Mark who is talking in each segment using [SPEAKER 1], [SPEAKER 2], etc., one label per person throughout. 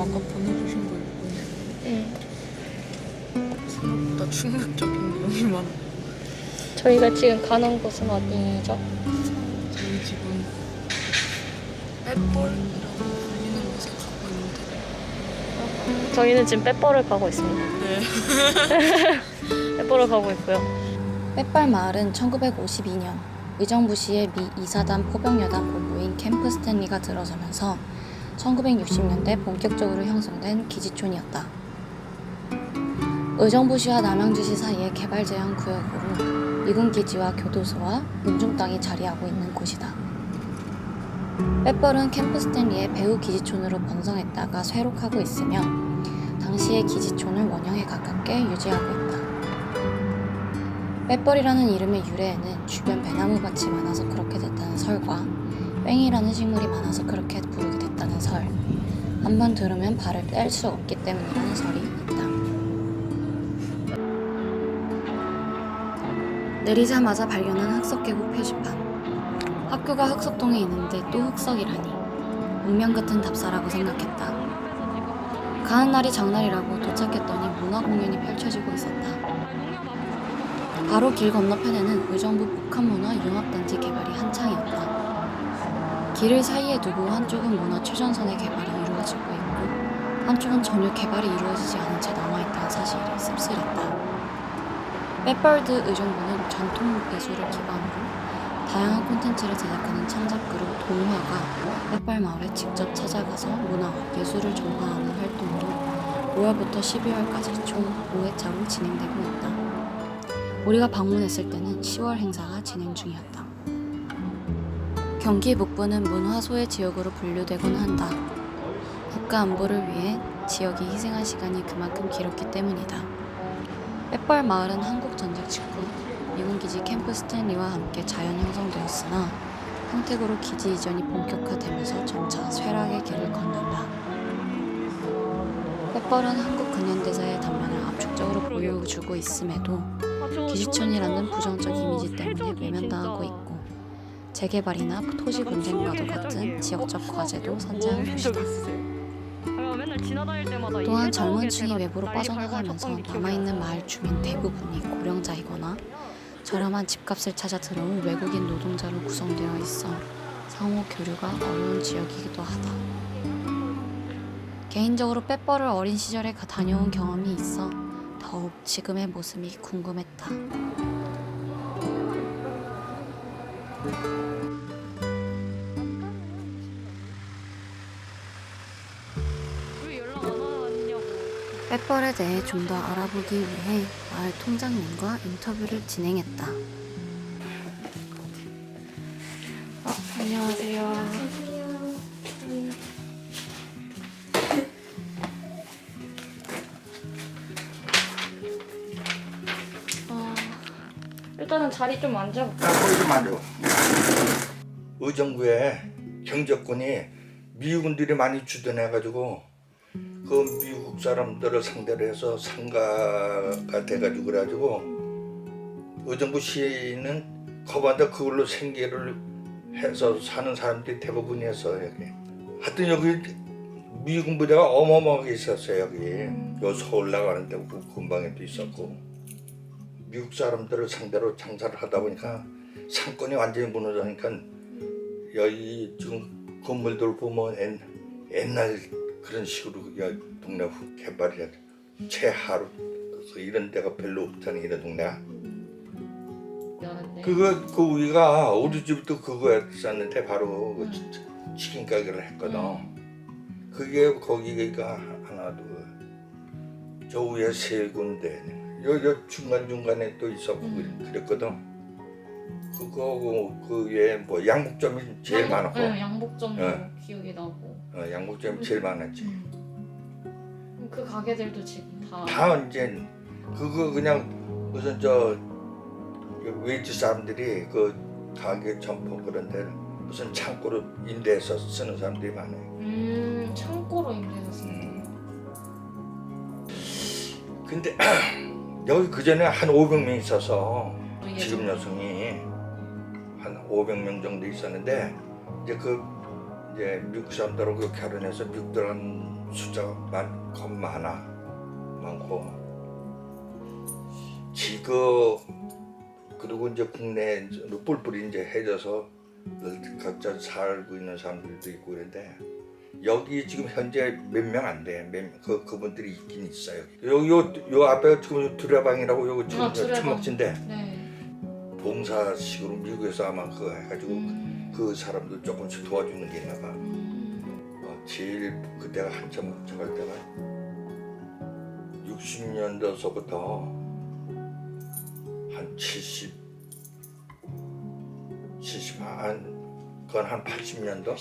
[SPEAKER 1] 아까 보내주신 거 읽고 있는데 생각보다 충격적인 내용이 많아.
[SPEAKER 2] 저희가 지금 가는 곳은 어디죠?
[SPEAKER 1] 저희 집은 뱃벌이라고 불리는 곳에 가고 있는데
[SPEAKER 2] 저희는 지금 빼뻘을 가고 있습니다.
[SPEAKER 1] 네.
[SPEAKER 2] 빼뻘을 가고 있고요.
[SPEAKER 3] 빼뻘 마을은 1952년 의정부시의 미 2사단 포병여단 본부인 캠프 스탠리가 들어서면서 1960년대 본격적으로 형성된 기지촌이었다. 의정부시와 남양주시 사이의 개발 제한 구역으로 미군 기지와 교도소와 민중 땅이 자리하고 있는 곳이다. 빼뻘은 캠프 스탠리의 배후 기지촌으로 번성했다가 쇠록하고 있으며 당시의 기지촌을 원형에 가깝게 유지하고 있다. 빼뻘이라는 이름의 유래에는 주변 배나무밭이 많아서 그렇게 됐다는 설과 뺑이라는 식물이 많아서 그렇게 부르게 됐다는 설, 한번 들으면 발을 뗄 수 없기 때문이라는 설이 있다. 내리자마자 발견한 흑석계곡 표지판. 학교가 흑석동에 있는데 또 흑석이라니 운명 같은 답사라고 생각했다. 가는 날이 장날이라고 도착했더니 문화공연이 펼쳐지고 있었다. 바로 길 건너편에는 의정부 복합문화융합단지 개발이 한창이었다. 길을 사이에 두고 한쪽은 문화 최전선의 개발이 이루어지고 있고 한쪽은 전혀 개발이 이루어지지 않은 채 남아있다는 사실이 씁쓸했다. 빼뻘드 의정부는 전통 예술을 기반으로 다양한 콘텐츠를 제작하는 창작 그룹 동화가 빼뻘 마을에 직접 찾아가서 문화와 예술을 전파하는 활동으로 5월부터 12월까지 총 5회차로 진행되고 있다. 우리가 방문했을 때는 10월 행사가 진행 중이었다. 경기 북부는 문화 소외 지역으로 분류되곤 한다. 국가 안보를 위해 지역이 희생한 시간이 그만큼 길었기 때문이다. 빼뻘 마을은 한국 전쟁 직후 미군 기지 캠프 스탠리와 함께 자연 형성되었으나 평택으로 기지 이전이 본격화되면서 점차 쇠락의 길을 걷는다. 빼뻘은 한국 근현대사의 단면을 압축적으로 보여주고 있음에도 기지촌이라는 부정적 이미지 때문에 외면당하고 있고 재개발이나 토지 분쟁과도 같은 지역적 과제도 산재한 곳이다. 또한 젊은 층이 외부로 빠져나가면서 남아있는 마을 주민 대부분이 고령자이거나 저렴한 집값을 찾아 들어온 외국인 노동자로 구성되어 있어 상호 교류가 어려운 지역이기도 하다. 개인적으로 빼뻘을 어린 시절에 다녀온 경험이 있어 더욱 지금의 모습이 궁금했다.
[SPEAKER 2] 왜 연락 안 왔냐고.
[SPEAKER 3] 빼뻘에 대해 좀 더 알아보기 위해 마을 통장님과 인터뷰를 진행했다.
[SPEAKER 2] 안녕하세요. 일단은 자리 좀 앉아볼게요.
[SPEAKER 4] 거기 좀 앉아. 의정부에 경제권이 미국인들이 많이 주둔해가지고 그 미국 사람들을 상대로 해서 상가가 돼가지고 그래가지고 의정부 시는 거반다 그걸로 생계를 해서 사는 사람들이 대부분이었어 여기. 하여튼 여기 미군 부대가 어마어마하게 있었어요 여기. 요 서울 나가는데 근방에도 있었고. 미국 사람들을 상대로 장사를 하다 보니까 상권이 완전히 무너지니까 여기 지금 건물들 보면 옛날 그런 식으로 동네 개발이 최하루 이런 데가 별로 없다는 이런 동네가. 그 위가 우리 집도 그거였었는데 바로 그 치킨 가게를 했거든. 그게 거기가 하나 저 위에 세 군데. 요 중간중간에 또 있었고 그랬거든. 그거고 그 외에 뭐 양복점이 제일 많았고.
[SPEAKER 2] 네, 양복점도 기억이 나고.
[SPEAKER 4] 양복점이 제일 많았지.
[SPEAKER 2] 그 가게들도 지금
[SPEAKER 4] 다 이제 그거 그냥 무슨 저 웨이트 사람들이 그 가게 점포 그런데 무슨 창고로 임대해서 쓰는 사람들이 많아요.
[SPEAKER 2] 창고로 임대해서 쓰는.
[SPEAKER 4] 근데 여기 그 전에 한 500명 있어서 지금 여성이 한 500명 정도 있었는데 이제 미국 사람들하고 결혼해서 미국 들어간 숫자가 겁 많고 지금 그리고 이제 국내 뿔뿔이 이제 해져서 각자 살고 있는 사람들도 있고 그런데 여기 지금 현재 몇 명 안 돼. 그분들이 있긴 있어요. 요 앞에 지금 두레방이라고 요거 지금 천막진데
[SPEAKER 2] 네.
[SPEAKER 4] 봉사식으로 미국에서 아마 그거 해가지고 그 사람들 조금씩 도와주는 게 있나 봐. 제일 그때가 한참 저갈 때가 60년대서부터 한 그건 한 80년도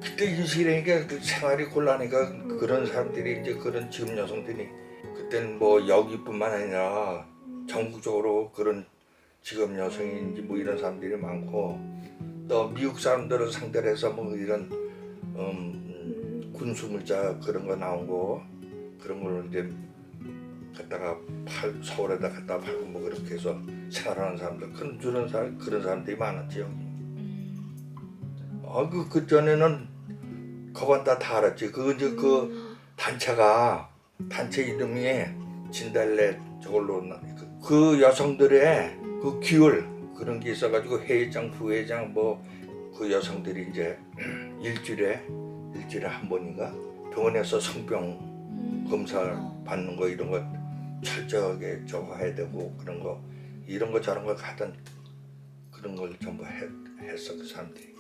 [SPEAKER 4] 그때 인식이니까 그 생활이 곤란하니까 그런 사람들이 이제 그런 지금 여성들이 그때는 뭐 여기뿐만 아니라 전국적으로 그런 직업 여성인지 뭐 이런 사람들이 많고 또 미국 사람들을 상대로 해서 뭐 이런 군수물자 그런 거 나온 거 그런 걸 이제 갖다가 서울에다 갖다 팔고 뭐 그렇게 해서 생활하는 사람들 그런 사람들이 많았지 여기. 그 전에는 그건 다 알았지. 그 단체 이름이 진달래 저걸로 그 여성들의 그 기울 그런 게 있어가지고 회장, 부회장 뭐 그 여성들이 이제 일주일에 한 번인가 병원에서 성병 검사 받는 거 이런 거 철저하게 저거 해야 되고 그런 거 이런 거 저런 거 하던 그런 걸 전부 했어 그 사람들이.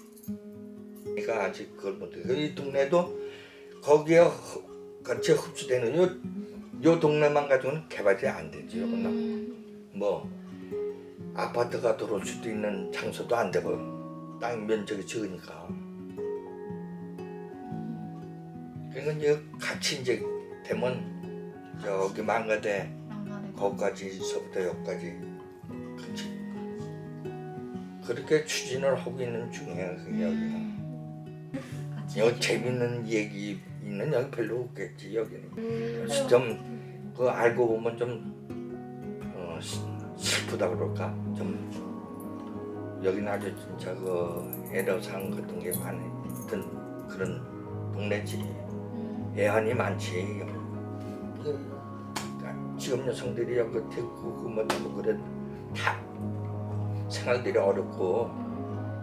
[SPEAKER 4] 그러니까 아직 그걸 못해. 이 동네도 거기에 같이 흡수되는 요 동네만 가지고는 개발이 안 되지. 뭐 아파트가 들어올 수도 있는 장소도 안 되고 땅 면적이 적으니까. 그러니까 이제 같이 이제 되면 저기 망가대 거기까지서부터 여기까지 같이 그렇게 추진을 하고 있는 중이야 그게 여기는. 여기 재밌는 얘기 있는 여기 별로 없겠지 여기는. 좀 그 알고 보면 좀 슬프다 그럴까 좀 여기는 아주 진짜 그 애로사항 같은 게 많은 그런 동네지. 애환이 많지. 지금 여성들이 여기 됐고 뭐 그래 다 생활들이 어렵고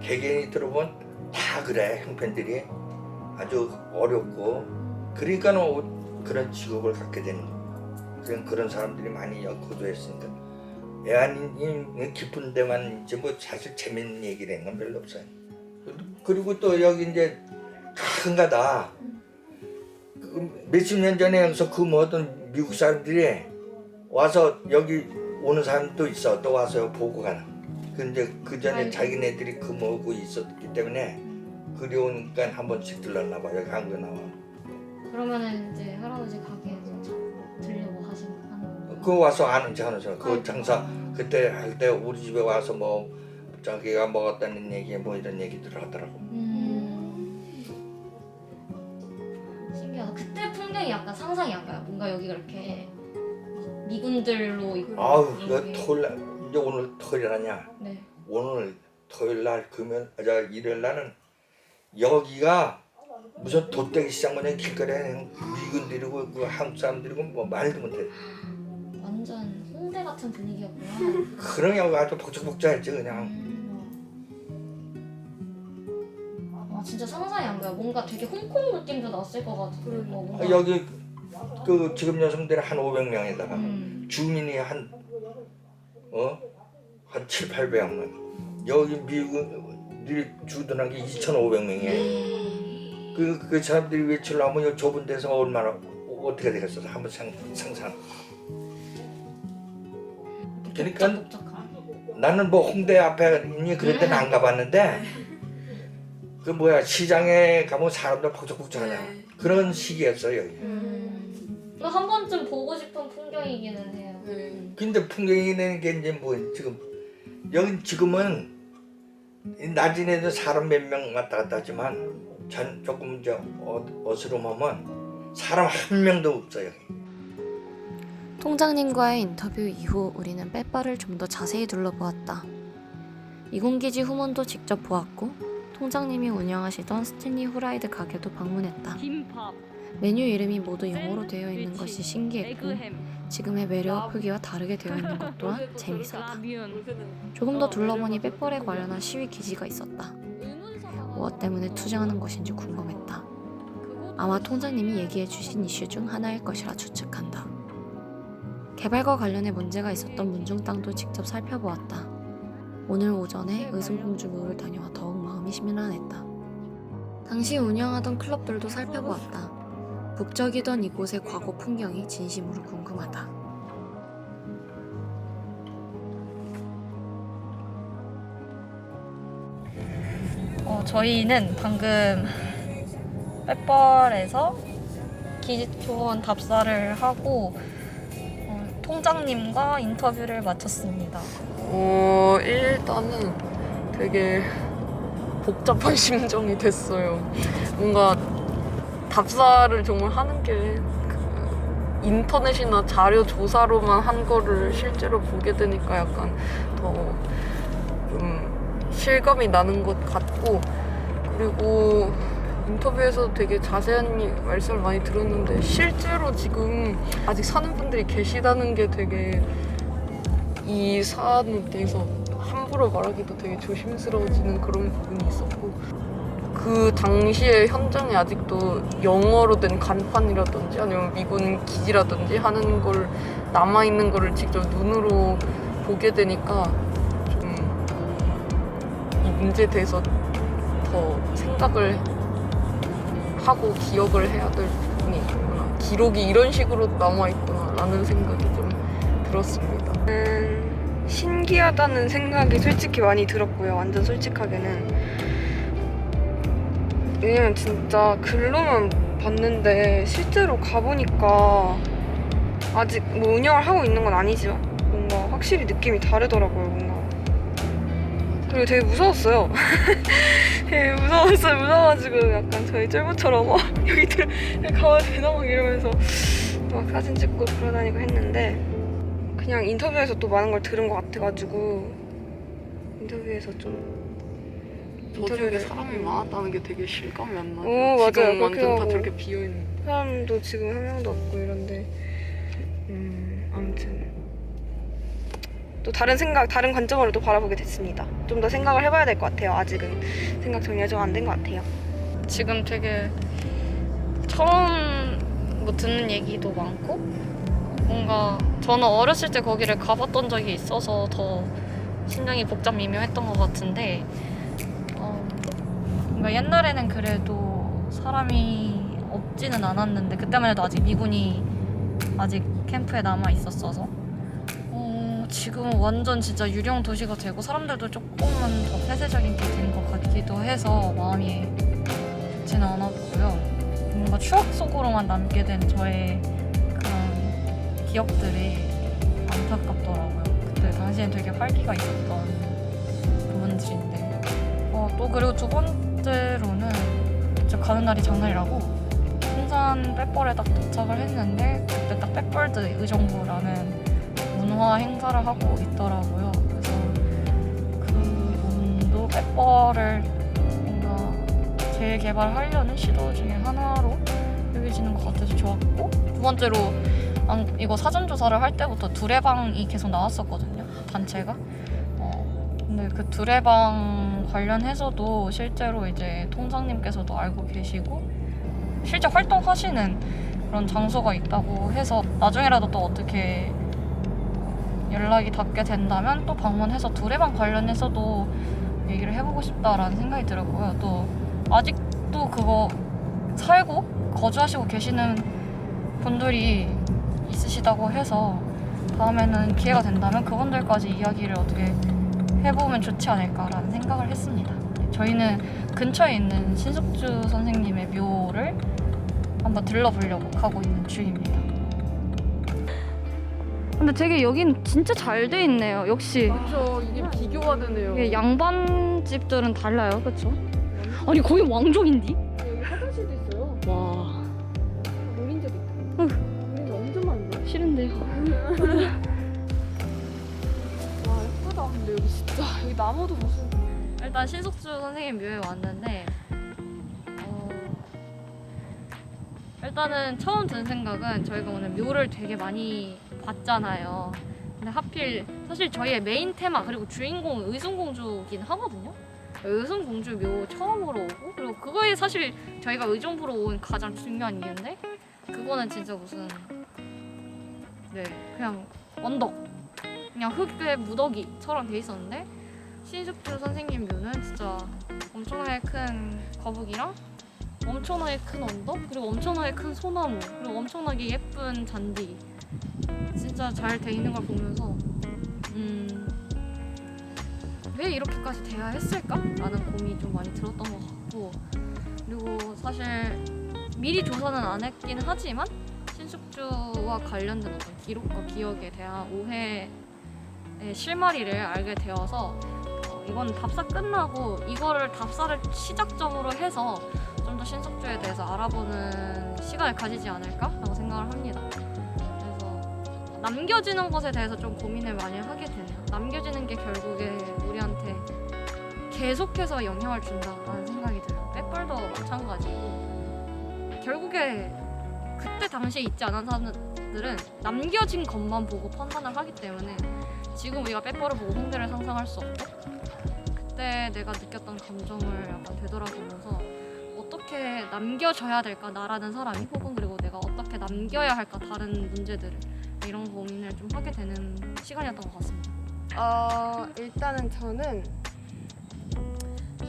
[SPEAKER 4] 개개인이 들어보면 다 그래 형편들이 아주 어렵고 그러니까 그런 직업을 갖게 되는 거야. 그런 사람들이 많이 거주했으니까 애환이 깊은 데만 이제 뭐 사실 재밌는 얘기를 하는 건 별로 없어요. 그리고 또 여기 이제 가끔가다 몇십 년 전에 여기서 그 어떤 미국 사람들이 와서 여기 오는 사람도 있어. 또 와서 보고 가는. 근데 그 전에 자기네들이 근무하고 있었기 때문에 그리우니까 한 번씩 들렀나 봐. 여기 한국에 나와.
[SPEAKER 2] 그러면은 이제 할아버지 가게에서 들려고 하는 거.
[SPEAKER 4] 그거 와서 아는 척 하는 사람. 그 장사 그때 할 때 우리 집에 와서 뭐 자기가 먹었다는 얘기 뭐 이런 얘기들을 하더라고.
[SPEAKER 2] 신기하다. 그때 풍경이 약간 상상이 안 가요. 뭔가 여기가 이렇게 미군들로 있고.
[SPEAKER 4] 아우 이거 토요일 날 이제 오늘 토요일 아니야.
[SPEAKER 2] 네.
[SPEAKER 4] 오늘 토요일 날 일요일 날은 여기가 무슨 돗대기 시장 마냥 길거리에 미군들이고 그 한국 사람들이고 뭐 말도 못해.
[SPEAKER 2] 완전 홍대 같은 분위기였구나.
[SPEAKER 4] 그런 여기 아주 복잡복잡했지 그냥.
[SPEAKER 2] 아 진짜 상상이 안 가요. 뭔가 되게 홍콩 느낌도 났을 것 같고. 뭔가.
[SPEAKER 4] 여기 그 지금 여성들이 한 500명에다가 주민이 한 7, 800명. 여기 미국들이 주둔한 게 2,500명이에요. 그 사람들이 외출하면 이 좁은 데서 얼마나 어떻게 되겠어? 한번 상상. 그러니까 나는 뭐 홍대 앞에 있니 그런 데는 안 가봤는데 그 뭐야 시장에 가면 사람들 복잡복잡하냐 그런 시기였어요 여기.
[SPEAKER 2] 한 번쯤 보고 싶은 풍경이기는 해요.
[SPEAKER 4] 근데 풍경이 되는 게 이제 뭐 지금 여기 지금은 낮에도 사람 몇 명 왔다 갔다 하지만 조금 이제 어스름하면 사람 한 명도 없어요 여기.
[SPEAKER 3] 통장님과의 인터뷰 이후 우리는 빼빠를 좀 더 자세히 둘러보았다. 미군기지 후문도 직접 보았고 통장님이 운영하시던 스탠리 후라이드 가게도 방문했다.
[SPEAKER 5] 김밥,
[SPEAKER 3] 메뉴 이름이 모두 영어로 되어 있는 것이 신기했고
[SPEAKER 5] 에그햄,
[SPEAKER 3] 지금의 매력 표기와 다르게 되어 있는 것 또한 재밌었다.
[SPEAKER 5] 라면.
[SPEAKER 3] 조금 더 둘러보니 빼뻘에 관련한 시위 기지가 있었다. 무엇 때문에 투쟁하는 것인지 궁금했다. 아마 통장님이 얘기해 주신 이슈 중 하나일 것이라 추측한다. 개발과 관련해 문제가 있었던 문중 땅도 직접 살펴보았다. 오늘 오전에 의승공주목을 다녀와 더욱 마음이 심란했다. 당시 운영하던 클럽들도 살펴보았다. 북적이던 이곳의 과거 풍경이 진심으로 궁금하다.
[SPEAKER 6] 저희는 방금 빼뻘에서 기지초원 답사를 하고 통장님과 인터뷰를 마쳤습니다.
[SPEAKER 1] 일단은 되게 복잡한 심정이 됐어요. 뭔가 답사를 정말 하는 게 인터넷이나 자료 조사로만 한 거를 실제로 보게 되니까 약간 더 좀 실감이 나는 것 같고, 그리고 인터뷰에서 되게 자세한 말씀을 많이 들었는데 실제로 지금 아직 사는 분들이 계시다는 게 되게 이 사안에 대해서 함부로 말하기도 되게 조심스러워지는 그런 부분이 있었고, 그 당시에 현장에 아직도 영어로 된 간판이라든지 아니면 미군 기지라든지 하는 걸 남아있는 거를 직접 눈으로 보게 되니까 좀 이 문제에 대해서 더 생각을 하고 기억을 해야 될 부분이 있구나, 기록이 이런 식으로 남아있구나 라는 생각이 좀 들었습니다.
[SPEAKER 7] 신기하다는 생각이 솔직히 많이 들었고요. 완전 솔직하게는. 왜냐면 진짜 글로만 봤는데 실제로 가보니까 아직 뭐 운영을 하고 있는 건 아니지만 뭔가 확실히 느낌이 다르더라고요. 뭔가. 그리고 되게 무서웠어요. 되게 무서웠어요. 무서워가지고 약간 저희 쫄보처럼 여기 가봐도 되나 막 이러면서 막 사진 찍고 돌아다니고 했는데, 그냥 인터뷰에서 또 많은 걸 들은 것 같아가지고 인터뷰에서 좀
[SPEAKER 1] 저 지역에 사람이 많았다는 게 되게 실감이 안 나요.
[SPEAKER 7] 오, 맞아요.
[SPEAKER 1] 지금 완전
[SPEAKER 7] 그렇게
[SPEAKER 1] 다
[SPEAKER 7] 하고.
[SPEAKER 1] 저렇게 비어있는.
[SPEAKER 7] 사람도 지금 한 명도 없고 이런데 아무튼 또 다른 관점으로 또 바라보게 됐습니다. 좀 더 생각을 해봐야 될 것 같아요. 아직은 생각 정리가 좀 안 된 것 같아요.
[SPEAKER 6] 지금 되게 처음 뭐 듣는 얘기도 많고, 뭔가 저는 어렸을 때 거기를 가봤던 적이 있어서 더 심장이 복잡 미묘했던 것 같은데, 뭔가 옛날에는 그래도 사람이 없지는 않았는데 그때만 해도 아직 미군이 아직 캠프에 남아 있었어서 지금은 완전 진짜 유령 도시가 되고 사람들도 조금은 더 폐쇄적인 게 된 것 같기도 해서 마음이 좋지는 않아 보고요. 뭔가 추억 속으로만 남게 된 저의 그런 기억들이 안타깝더라고요. 그때 당시엔 되게 활기가 있었던 부분들인데, 또 그리고 두 번째로는 진짜 가는 날이 장날이라고 풍산 빼뻘에 딱 도착을 했는데 그때 딱 빼뻘드 의정부라는 문화 행사를 하고 있더라고요. 그래서 그 부분도 빼뻘을 뭔가 재개발하려는 시도 중에 하나로 여겨지는 것 같아서 좋았고, 두 번째로 이거 사전조사를 할 때부터 두레방이 계속 나왔었거든요, 단체가. 근데 그 두레방 관련해서도 실제로 이제 통장님께서도 알고 계시고 실제 활동하시는 그런 장소가 있다고 해서 나중에라도 또 어떻게 연락이 닿게 된다면 또 방문해서 두레방 관련해서도 얘기를 해보고 싶다라는 생각이 들었고요. 또 아직도 그거 살고 거주하시고 계시는 분들이 있으시다고 해서 다음에는 기회가 된다면 그분들까지 이야기를 어떻게 해보면 좋지 않을까라는 생각을 했습니다. 저희는 근처에 있는 신숙주 선생님의 묘를 한번 들러보려고 가고 있는 중입니다.
[SPEAKER 5] 근데 되게 여긴 진짜 잘 돼 있네요. 역시
[SPEAKER 1] 그렇죠. 이게 비교가 되네요.
[SPEAKER 5] 이게 양반 집들은 달라요, 그렇죠? 아니 거기 왕족인디?
[SPEAKER 1] 여기 화장실도 있어요.
[SPEAKER 5] 와,
[SPEAKER 1] 노린재도 있고. 노린재 완전 많은데?
[SPEAKER 5] 싫은데요.
[SPEAKER 1] 와 예쁘다. 근데 여기 진짜 여기 나무도 무슨
[SPEAKER 6] 일단 신숙주 선생님 묘에 왔는데 일단은 처음 든 생각은 저희가 오늘 묘를 되게 많이 봤잖아요. 근데 하필 사실 저희의 메인 테마 그리고 주인공 의순공주긴 하거든요. 의순공주 묘 처음으로 오고 그리고 그거에 사실 저희가 의정부로 온 가장 중요한 이유인데 그거는 진짜 무슨 그냥 언덕 그냥 흙의 무더기처럼 돼 있었는데 신숙주 선생님 묘는 진짜 엄청나게 큰 거북이랑 엄청나게 큰 언덕 그리고 엄청나게 큰 소나무 그리고 엄청나게 예쁜 잔디 진짜 잘 돼 있는 걸 보면서 왜 이렇게까지 돼야 했을까? 라는 고민이 좀 많이 들었던 것 같고 그리고 사실 미리 조사는 안 했긴 하지만 신숙주와 관련된 어떤 기록과 기억에 대한 오해의 실마리를 알게 되어서 이건 답사 끝나고 이거를 답사를 시작점으로 해서 좀 더 신숙주에 대해서 알아보는 시간을 가지지 않을까라고 생각을 합니다. 그래서 남겨지는 것에 대해서 좀 고민을 많이 하게 되네요. 남겨지는 게 결국에 우리한테 계속해서 영향을 준다라는 생각이 들어요. 빼뻘도 마찬가지고 결국에 그때 당시에 있지 않은 사람들은 남겨진 것만 보고 판단을 하기 때문에 지금 우리가 빼뻘을 보고 홍대를 상상할 수 없고 그때 내가 느꼈던 감정을 약간 되돌아보면서 어떻게 남겨져야 될까 나라는 사람이 혹은 그리고 내가 어떻게 남겨야 할까 다른 문제들을 이런 고민을 좀 하게 되는 시간이었던 것 같습니다.
[SPEAKER 7] 일단은 저는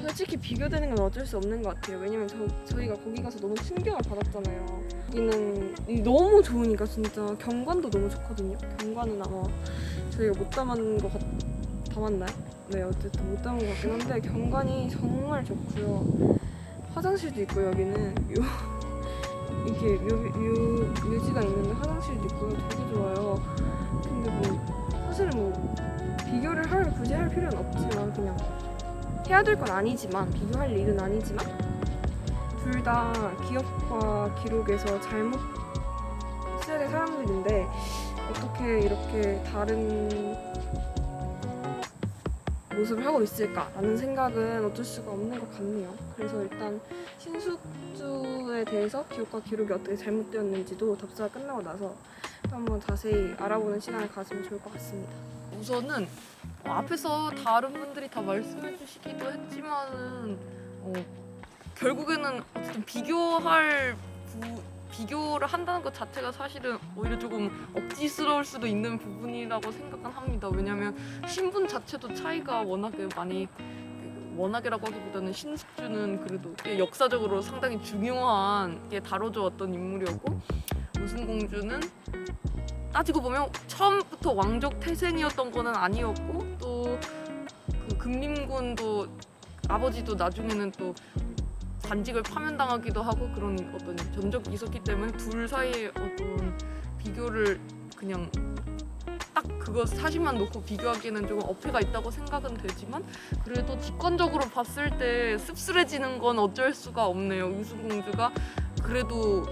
[SPEAKER 7] 솔직히 비교되는 건 어쩔 수 없는 것 같아요. 왜냐면 저희가 거기 가서 너무 충격을 받았잖아요. 여기는 너무 좋으니까 진짜 경관도 너무 좋거든요. 경관은 아마 저희가 못 담은 것 담았나요? 네, 어쨌든 못 담은 것 같긴 한데 경관이 정말 좋고요. 화장실도 있고 여기는 이렇게 묘지가 있는데 화장실도 있고요. 되게 좋아요. 근데 뭐 사실은 뭐 비교를 굳이 할 필요는 없지만 그냥 해야 될 건 아니지만 비교할 일은 아니지만 둘 다 기억과 기록에서 잘못 써야 될 사람들인데 어떻게 이렇게 다른 모습을 하고 있을까라는 생각은 어쩔 수가 없는 것 같네요. 그래서 일단 신숙주에 대해서 기억과 기록이 어떻게 잘못되었는지도 답사가 끝나고 나서 한번 자세히 알아보는 시간을 가지면 좋을 것 같습니다.
[SPEAKER 1] 우선은 앞에서 다른 분들이 다 말씀해 주시기도 했지만은 결국에는 어쨌든 비교를 한다는 것 자체가 사실은 오히려 조금 억지스러울 수도 있는 부분이라고 생각은 합니다. 왜냐하면 신분 자체도 차이가 워낙에 많이 워낙이라고 하기보다는 신숙주는 그래도 역사적으로 상당히 중요하게 다뤄져 왔던 인물이었고 의순공주는 따지고 보면 처음부터 왕족 태생이었던 거는 아니었고 또 그 금림군도 아버지도 나중에는 또 관직을 파면당하기도 하고 그런 어떤 전적이 있었기 때문에 둘 사이의 어떤 비교를 그냥 딱 그거 사실만 놓고 비교하기에는 조금 어폐가 있다고 생각은 되지만 그래도 뒷관적으로 봤을 때 씁쓸해지는 건 어쩔 수가 없네요. 의순공주가 그래도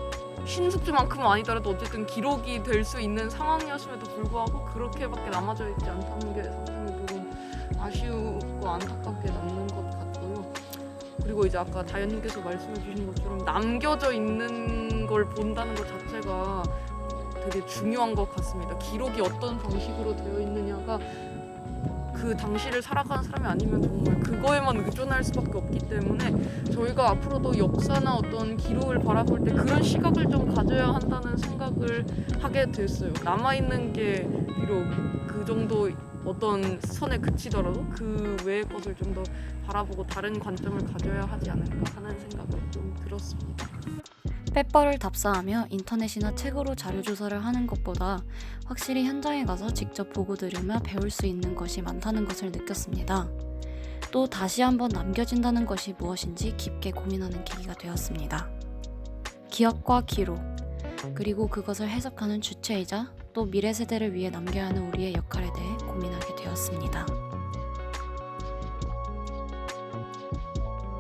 [SPEAKER 1] 신숙주만큼은 아니더라도 어쨌든 기록이 될 수 있는 상황이었음에도 불구하고 그렇게밖에 남아져 있지 않다는 게 상당히 조금 아쉬우고 안타깝게 남는 것 같고요. 그리고 이제 아까 다현님께서 말씀해 주신 것처럼 남겨져 있는 걸 본다는 것 자체가 되게 중요한 것 같습니다. 기록이 어떤 방식으로 되어 있느냐가 그 당시를 살아가는 사람이 아니면 정말 그거에만 의존할 수밖에 없기 때문에 저희가 앞으로도 역사나 어떤 기록을 바라볼 때 그런 시각을 좀 가져야 한다는 생각을 하게 됐어요. 남아있는 게 비록 그 정도 어떤 선에 그치더라도 그 외의 것을 좀 더 바라보고 다른 관점을 가져야 하지 않을까 하는 생각을 좀 들었습니다.
[SPEAKER 3] 빼뻘을 답사하며 인터넷이나 책으로 자료 조사를 하는 것보다 확실히 현장에 가서 직접 보고 들으며 배울 수 있는 것이 많다는 것을 느꼈습니다. 또 다시 한번 남겨진다는 것이 무엇인지 깊게 고민하는 계기가 되었습니다. 기억과 기록, 그리고 그것을 해석하는 주체이자 또 미래 세대를 위해 남겨야 하는 우리의 역할에 대해 고민하게 되었습니다.